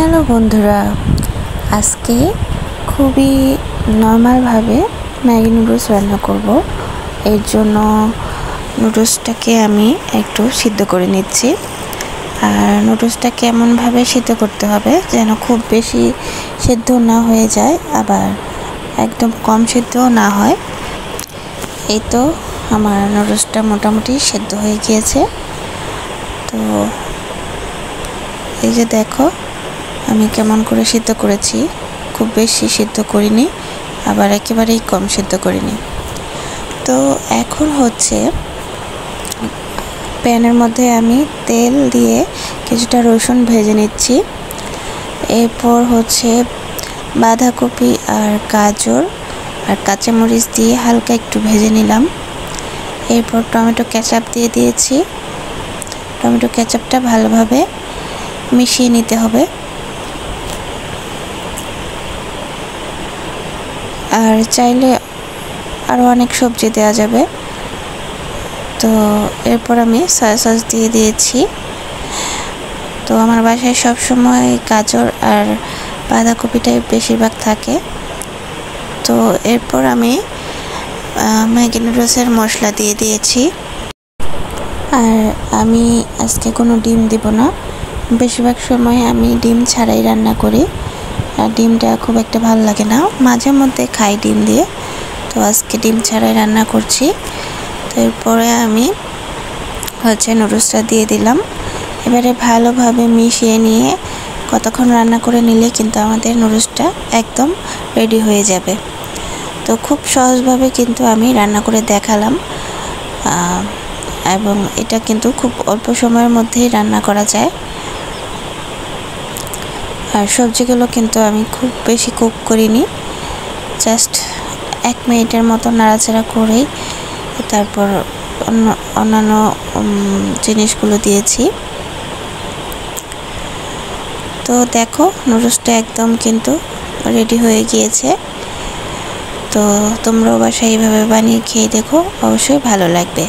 Hello বন্ধুরা, আজকে খুবই নর্মালভাবে ম্যাগি নুডলস রান্না করব। এর জন্য নুডলসটাকে আমি একটু সিদ্ধ করে নিচ্ছি। আর নুডলসটাকে এমনভাবে সিদ্ধ করতে হবে যেন খুব বেশি সিদ্ধ না হয়ে যায়, আবার একদম কম সিদ্ধও না হয়। এই তো আমার নুডলসটা মোটামুটি সিদ্ধ হয়ে গিয়েছে। তো এই যে দেখো আমি কেমন করে সিদ্ধ করেছি, খুব বেশি সিদ্ধ করিনি, আবার একেবারেই কম সিদ্ধ করিনি। তো এখন হচ্ছে প্যানের মধ্যে আমি তেল দিয়ে কিছুটা রসুন ভেজে নিচ্ছি। এরপর হচ্ছে বাঁধাকপি আর গাজর আর কাঁচামরিচ দিয়ে হালকা একটু ভেজে নিলাম। এরপর টমেটো কেচাপ দিয়ে দিয়েছি। টমেটো কেচাপটা ভালোভাবে মিশিয়ে নিতে হবে। আর চাইলে আরও অনেক সবজি দেওয়া যাবে। তো এরপর আমি সয়া সস দিয়ে দিয়েছি। তো আমার বাসায় সবসময় গাজর আর বাঁধাকপিটাই বেশিরভাগ থাকে। তো এরপর আমি ম্যাগি নুডলসের মশলা দিয়ে দিয়েছি। আর আমি আজকে কোনো ডিম দিব না, বেশিরভাগ সময় আমি ডিম ছাড়াই রান্না করি। আর ডিমটা খুব একটা ভালো লাগে না, মাঝে মধ্যে খাই ডিম দিয়ে। তো আজকে ডিম ছাড়াই রান্না করছি। তো এরপরে আমি হচ্ছে নুডলসটা দিয়ে দিলাম। এবারে ভালোভাবে মিশিয়ে নিয়ে কতক্ষণ রান্না করে নিলে কিন্তু আমাদের নুডলসটা একদম রেডি হয়ে যাবে। তো খুব সহজভাবে কিন্তু আমি রান্না করে দেখালাম, এবং এটা কিন্তু খুব অল্প সময়ের মধ্যেই রান্না করা যায়। আর সবজিগুলো কিন্তু আমি খুব বেশি কুক করিনি, জাস্ট 1 মিনিটের মতো নাড়াচাড়া করেই তারপর অন্যান্য জিনিসগুলো দিয়েছি। তো দেখো নুডলসটা একদম কিন্তু রেডি হয়ে গিয়েছে। তো তোমরাও বাসায় এইভাবে বানিয়ে খেয়ে দেখো, অবশ্যই ভালো লাগবে।